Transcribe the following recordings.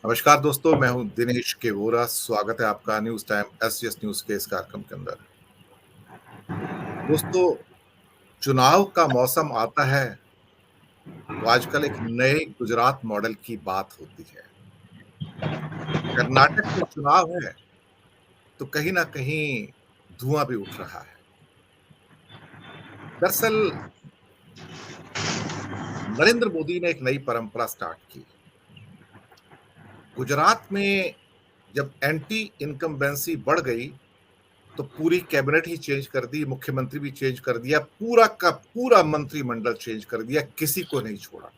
नमस्कार दोस्तों, मैं हूं दिनेश केवोरा। स्वागत है आपका न्यूज टाइम एसजीएस न्यूज के इस कार्यक्रम के अंदर। दोस्तों, चुनाव का मौसम आता है तो आजकल एक नए गुजरात मॉडल की बात होती है। कर्नाटक में चुनाव है तो कहीं ना कहीं धुआं भी उठ रहा है। दरअसल नरेंद्र मोदी ने एक नई परंपरा स्टार्ट की। गुजरात में जब एंटी इनकम्बेंसी बढ़ गई तो पूरी कैबिनेट ही चेंज कर दी, मुख्यमंत्री भी चेंज कर दिया, पूरा का पूरा मंत्रिमंडल चेंज कर दिया, किसी को नहीं छोड़ा।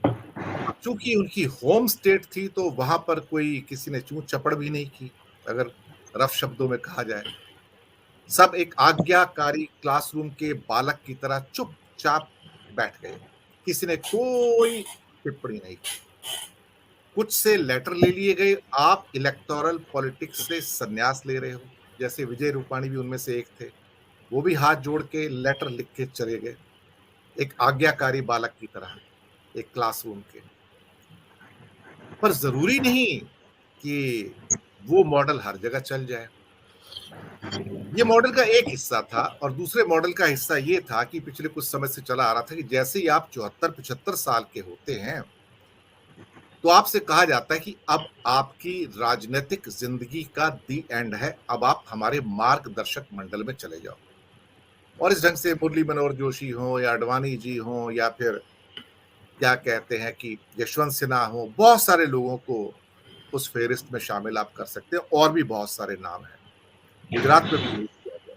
अब चूंकि उनकी होम स्टेट थी तो वहां पर कोई किसी ने चूं चपड़ भी नहीं की, अगर रफ शब्दों में कहा जाए। सब एक आज्ञाकारी क्लासरूम के बालक की तरह चुपचाप बैठ गए। किसी ने कोई टिप्पणी नहीं की। कुछ से लेटर ले लिए गए, आप इलेक्टोरल पॉलिटिक्स से संन्यास ले रहे हो, जैसे विजय रूपाणी भी उनमें से एक थे। वो भी हाथ जोड़ के लेटर लिख के चले गए, एक आज्ञाकारी बालक की तरह, एक क्लासरूम के। पर जरूरी नहीं कि वो मॉडल हर जगह चल जाए। ये मॉडल का एक हिस्सा था, और दूसरे मॉडल का हिस्सा ये था कि पिछले कुछ समय से चला आ रहा था कि जैसे ही आप 74-75 साल के होते हैं तो आपसे कहा जाता है कि अब आपकी राजनीतिक जिंदगी का दी एंड है, अब आप हमारे मार्गदर्शक मंडल में चले जाओ। और इस ढंग से मुरली मनोहर जोशी हो या अडवाणी जी हो या फिर क्या कहते हैं कि यशवंत सिन्हा हो, बहुत सारे लोगों को उस फेहरिस्त में शामिल आप कर सकते हैं, और भी बहुत सारे नाम हैं। गुजरात में भी यही किया गया।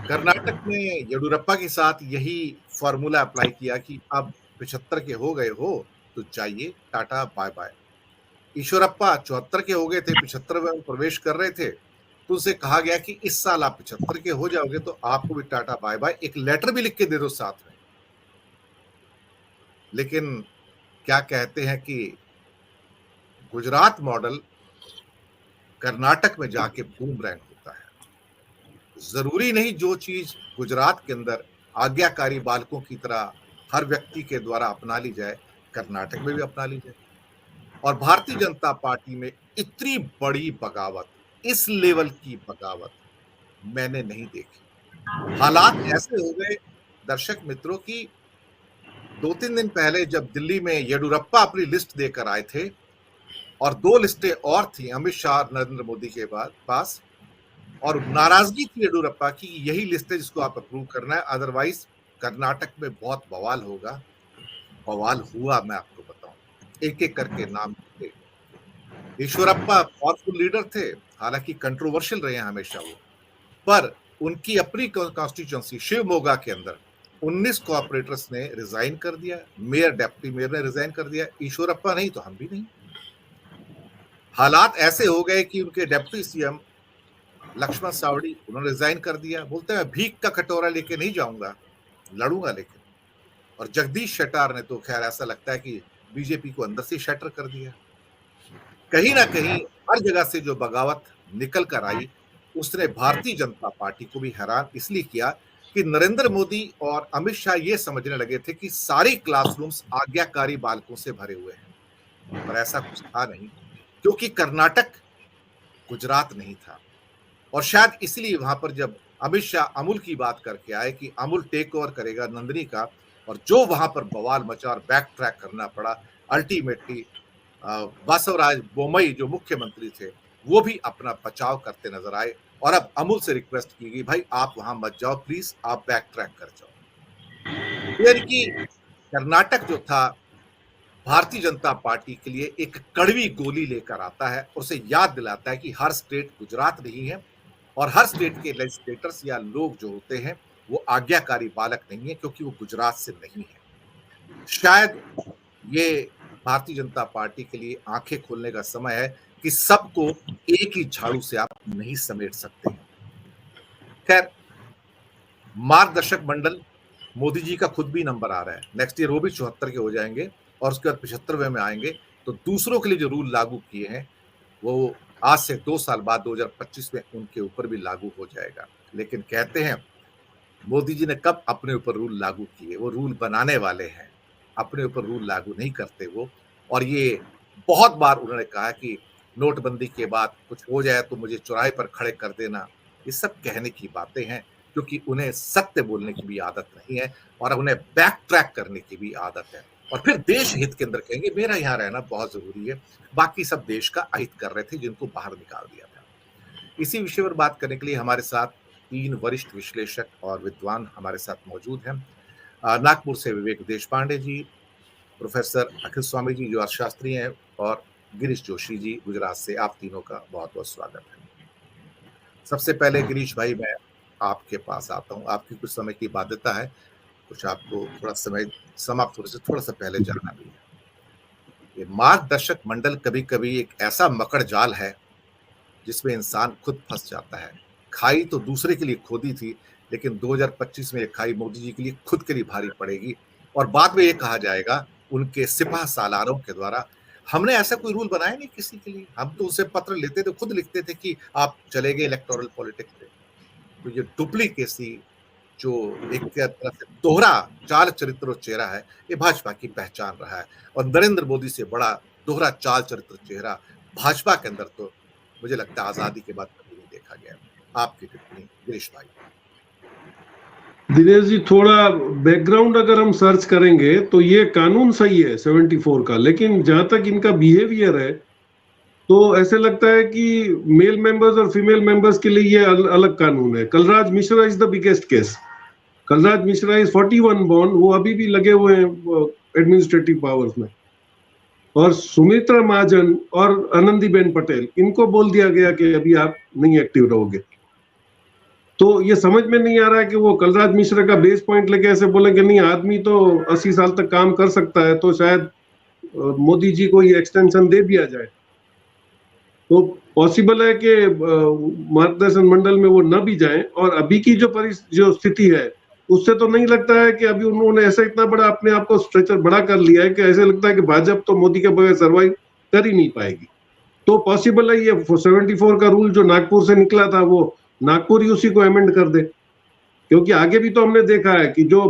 कर्नाटक में येडुरप्पा के साथ यही फॉर्मूला अप्लाई किया कि अब 75 के हो गए हो तो जाइए, टाटा बाय बाय। ईश्वरप्पा 74 के हो गए थे, 75 में प्रवेश कर रहे थे, तो उनसे कहा गया कि इस साल आप 75 के हो जाओगे तो आपको भी टाटा बाय बाय, एक लेटर भी लिख के दे दो साथ में। लेकिन क्या कहते हैं कि गुजरात मॉडल कर्नाटक में जाके बूमरैंग होता है। जरूरी नहीं जो चीज गुजरात के अंदर आज्ञाकारी बालकों की तरह हर व्यक्ति के द्वारा अपना ली जाए, कर्नाटक में भी अपना ली जाए। और भारतीय जनता पार्टी में इतनी बड़ी बगावत, इस लेवल की बगावत मैंने नहीं देखी। हालात ऐसे हो गए दर्शक मित्रों की, 2-3 दिन पहले जब दिल्ली में येडुरप्पा अपनी लिस्ट देकर आए थे, और 2 लिस्टें और थी अमित शाह और नरेंद्र मोदी के पास, और नाराजगी थी येडुरप्पा की, यही लिस्ट है जिसको आप अप्रूव करना है, अदरवाइज कर्नाटक में बहुत बवाल होगा। बवाल हुआ, मैं आपको बताऊं, एक एक करके नाम थे। ईश्वरप्पा पावरफुल लीडर थे, हालांकि कंट्रोवर्शियल रहे हैं हमेशा वो, पर उनकी अपनी कॉन्स्टिट्यूंसी शिवमोगा के अंदर 19 कोऑपरेटर्स ने रिजाइन कर दिया, मेयर डेप्टी मेयर ने रिजाइन कर दिया। ईश्वरप्पा नहीं तो हम भी नहीं। हालात ऐसे हो गए कि उनके डेप्टी सीएम लक्ष्मण सावड़ी, उन्होंने रिजाइन कर दिया, बोलते हैं भीख का कटोरा लेके नहीं जाऊंगा, लड़ूंगा लेकिन। और जगदीश शेट्टार ने तो खैर ऐसा लगता है कि बीजेपी को अंदर से शटर कर दिया। कहीं ना कहीं हर जगह से जो बगावत निकल कर आई, उसने भारतीय जनता पार्टी को भी हैरान इसलिए किया कि नरेंद्र मोदी और अमित शाह ये समझने लगे थे कि सारी क्लासरूम्स आज्ञाकारी बालकों से भरे हुए हैं। पर ऐसा कुछ था नहीं, क्योंकि कर्नाटक गुजरात नहीं था। और शायद इसलिए वहां पर जब अमित शाह अमूल की बात करके आए कि अमूल टेक ओवर करेगा नंदिनी का, और जो वहां पर बवाल मचा और बैक ट्रैक करना पड़ा, अल्टीमेटली बासवराज बोमई जो मुख्यमंत्री थे वो भी अपना बचाव करते नजर आए, और अब अमूल से रिक्वेस्ट की गई, भाई आप वहां मत जाओ प्लीज, आप बैक ट्रैक कर जाओ। यानी कि कर्नाटक जो था भारतीय जनता पार्टी के लिए एक कड़वी गोली लेकर आता है, उसे याद दिलाता है कि हर स्टेट गुजरात नहीं है, और हर स्टेट के लेजिस्लेटर्स या लोग जो होते हैं वो आज्ञाकारी बालक नहीं है, क्योंकि वो गुजरात से नहीं है। शायद ये भारतीय जनता पार्टी के लिए आंखें खोलने का समय है कि सबको एक ही झाड़ू से आप नहीं समेट सकते हैं। खैर, मार्गदर्शक मंडल, मोदी जी का खुद भी नंबर आ रहा है, नेक्स्ट ईयर वो भी 74 के हो जाएंगे, और उसके बाद 75वें में आएंगे। तो दूसरों के लिए जो रूल लागू किए हैं वो आज से 2 साल बाद 2025 में उनके ऊपर भी लागू हो जाएगा। लेकिन कहते हैं मोदी जी ने कब अपने ऊपर रूल लागू किए, वो रूल बनाने वाले हैं, अपने ऊपर रूल लागू नहीं करते वो। और ये बहुत बार उन्होंने कहा कि नोटबंदी के बाद कुछ हो जाए तो मुझे चौराहे पर खड़े कर देना। ये सब कहने की बातें हैं, क्योंकि उन्हें सत्य बोलने की भी आदत नहीं है और उन्हें बैक ट्रैक करने की भी आदत है। और फिर देश हित के अंदर कहेंगे मेरा यहाँ रहना बहुत ज़रूरी है। बाकी सब देश का अहित कर रहे थे जिनको बाहर निकाल दिया था। इसी विषय पर बात करने के लिए हमारे साथ 3 वरिष्ठ विश्लेषक और विद्वान हमारे साथ मौजूद हैं। नागपुर से विवेक देशपांडे जी, प्रोफेसर अखिल स्वामी जी जो अर्थशास्त्री हैं, और गिरीश जोशी जी गुजरात से। आप तीनों का बहुत-बहुत स्वागत है। सबसे पहले गिरीश भाई मैं आपके पास आता हूँ। आपकी कुछ समय की बाध्यता है, कुछ आपको थोड़ा समय समाप्त होने से थोड़ा-सा पहले जाना भी है। ये मार्गदर्शक मंडल कभी-कभी एक ऐसा मकड़ जाल है जिसमें इंसान खुद फंस जाता है। खाई तो दूसरे के लिए खोदी थी, लेकिन 2025 में ये खाई मोदी जी के लिए खुद के लिए भारी पड़ेगी और बाद में ये कहा जाएगा उनके सिपह सालारों के द्वारा, हमने ऐसा कोई रूल बनाया नहीं किसी के लिए। हम तो उनसे पत्र लेते थे, खुद लिखते थे कि आप चले गए इलेक्टोरल पॉलिटिक्स में। तो ये डुप्लीकेसी जो एक तरह से दोहरा चाल चरित्र और चेहरा है, ये भाजपा की पहचान रहा है और नरेंद्र मोदी से बड़ा दोहरा चाल चरित्र चेहरा भाजपा के अंदर तो मुझे लगता है आजादी के बाद कभी नहीं देखा गया। आपकी टिप्पणी गिरीश भाई। दिनेश जी, थोड़ा बैकग्राउंड अगर हम सर्च करेंगे तो ये कानून सही है 74 का, लेकिन जहां तक इनका बिहेवियर है तो ऐसे लगता है कि मेल मेंबर्स और फीमेल मेंबर्स के लिए ये अलग कानून है। Kalraj Mishra is the biggest case. Kalraj Mishra is 41 born, वो अभी भी लगे हुए हैं एडमिनिस्ट्रेटिव पावर्स में। और सुमित्रा महाजन और आनंदीबेन पटेल, इनको बोल दिया गया कि अभी आप नहीं एक्टिव रहोगे। तो ये समझ में नहीं आ रहा है कि वो कलराज मिश्रा का बेस पॉइंट लेके ऐसे बोले कि नहीं, आदमी तो 80 साल तक काम कर सकता है, तो शायद मोदी जी को ये एक्सटेंशन दे दिया जाए। तो पॉसिबल है कि मार्गदर्शन मंडल में वो न भी जाएं। और अभी की जो स्थिति है उससे तो नहीं लगता है कि अभी उन्होंने ऐसा इतना बड़ा अपने आप को स्ट्रेचर बड़ा कर लिया है कि ऐसे लगता है कि भाजपा तो मोदी के बगैर सर्वाइव कर ही नहीं पाएगी। तो पॉसिबल है ये 74 का रूल जो नागपुर से निकला था वो नागपुर ही उसी को अमेंड कर दे, क्योंकि आगे भी तो हमने देखा है कि जो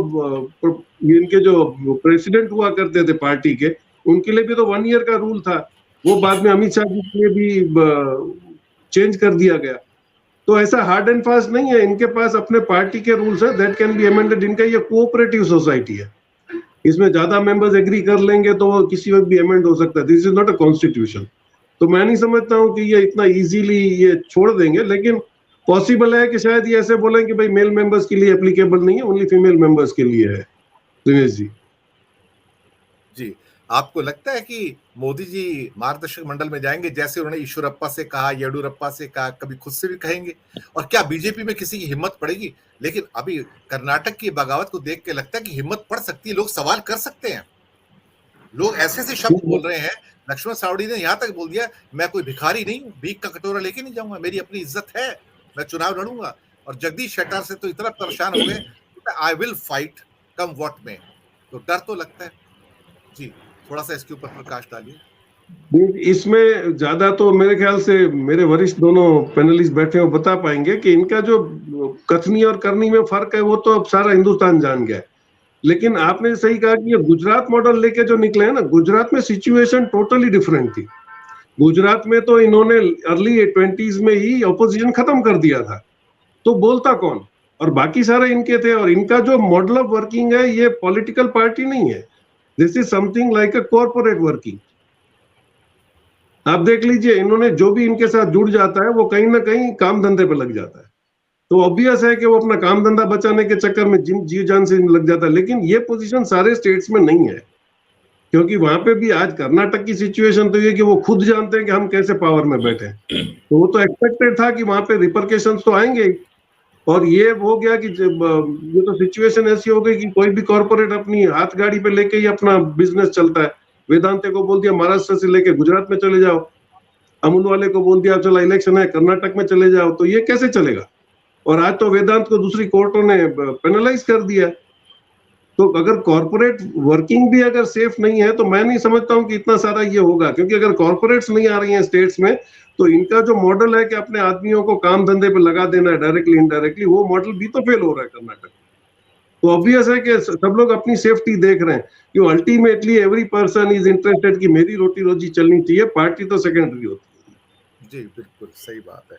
इनके जो प्रेसिडेंट हुआ करते थे पार्टी के, उनके लिए भी तो 1 ईयर का रूल था, वो बाद में अमित शाह जी के लिए भी चेंज कर दिया गया। तो ऐसा हार्ड एंड फास्ट नहीं है, इनके पास अपने पार्टी के रूल्स है दैट कैन बी अमेंडेड। इनका ये कोऑपरेटिव सोसाइटी है, इसमें ज्यादा मेंबर्स एग्री कर लेंगे तो वो किसी वक्त भी अमेंड हो सकता है। This is not a constitution. तो मैं नहीं समझता हूँ कि ये इतना इजीली ये छोड़ देंगे, लेकिन पॉसिबल है कि शायद ये ऐसे बोलें कि भाई मेल मेंबर्स के लिए एप्लीकेबल नहीं है, ओनली फीमेल मेंबर्स के लिए है। दिनेश जी जी, आपको लगता है कि मोदी जी मार्गदर्शक मंडल में जाएंगे जैसे उन्होंने ईश्वरप्पा से कहा, येडियुरप्पा से कहा, कभी खुद से भी कहेंगे? और क्या बीजेपी में किसी की हिम्मत पड़ेगी? लेकिन अभी कर्नाटक की बगावत को देख के लगता है कि हिम्मत पड़ सकती है, लोग सवाल कर सकते हैं। लोग ऐसे-ऐसे शब्द बोल रहे हैं। लक्ष्मण सावड़ी ने यहाँ तक बोल दिया, मैं कोई भिखारी नहीं हूँ, भीख का कटोरा लेके नहीं जाऊँगा, मेरी अपनी इज्जत है, मैं चुनाव लड़ूंगा। और जगदीश शेट्टार से तो इतना परेशान हो गए, I will fight come what में। तो डर तो लगता है। जी, थोड़ा-सा इसके ऊपर प्रकाश डालिए। इसमें ज्यादा तो मेरे ख्याल से मेरे वरिष्ठ दोनों पैनलिस्ट बैठे हो बता पाएंगे कि इनका जो कथनी और करनी में फर्क है वो तो अब सारा हिंदुस्तान जान गया है। लेकिन आपने सही कहा कि ये गुजरात मॉडल लेके जो निकले हैं ना, गुजरात में सिचुएशन टोटली डिफरेंट थी। गुजरात में तो इन्होंने अर्ली 20s में ही ऑपोजिशन खत्म कर दिया था, तो बोलता कौन? और बाकी सारे इनके थे। और इनका जो मॉडल ऑफ वर्किंग है ये पॉलिटिकल पार्टी नहीं है, this is something like a corporate working. आप देख लीजिए, इन्होंने जो भी इनके साथ जुड़ जाता है वो कहीं ना कहीं काम धंधे पे लग जाता है। तो ऑब्वियस है कि वो अपना काम धंधा बचाने के चक्कर में जी जान से लग जाता है। लेकिन ये पोजीशन सारे स्टेट्स में नहीं है, क्योंकि वहां पे भी आज कर्नाटक की सिचुएशन तो ये कि वो खुद जानते हैं कि हम कैसे पावर में बैठे, तो वो तो एक्सपेक्टेड था कि वहां पे रिपरकेशंस तो आएंगे। और ये हो गया कि ये तो सिचुएशन ऐसी हो गई कि कोई भी कॉर्पोरेट अपनी हाथ गाड़ी पे लेके ही अपना बिजनेस चलता है। वेदांते को बोल दिया महाराष्ट्र से लेके गुजरात में चले जाओ, अमूल वाले को बोल दिया चलो इलेक्शन है कर्नाटक में चले जाओ, तो ये कैसे चलेगा? और आज तो वेदांत को दूसरी कोर्टों ने पेनलाइज कर दिया। तो अगर कॉर्पोरेट वर्किंग भी अगर सेफ नहीं है तो मैं नहीं समझता हूं कि इतना सारा ये होगा, क्योंकि अगर कॉर्पोरेट्स नहीं आ रही हैं स्टेट्स में तो इनका जो मॉडल है कि अपने आदमियों को काम धंधे पे लगा देना है डायरेक्टली इनडायरेक्टली, वो मॉडल भी तो फेल हो रहा है कर्नाटक। तो ऑब्वियस है कि सब लोग अपनी सेफ्टी देख रहे हैं कि ultimately every person is interested कि मेरी रोटी रोजी चलनी चाहिए, पार्टी तो सेकेंडरी होती है। जी, बिल्कुल सही बात है।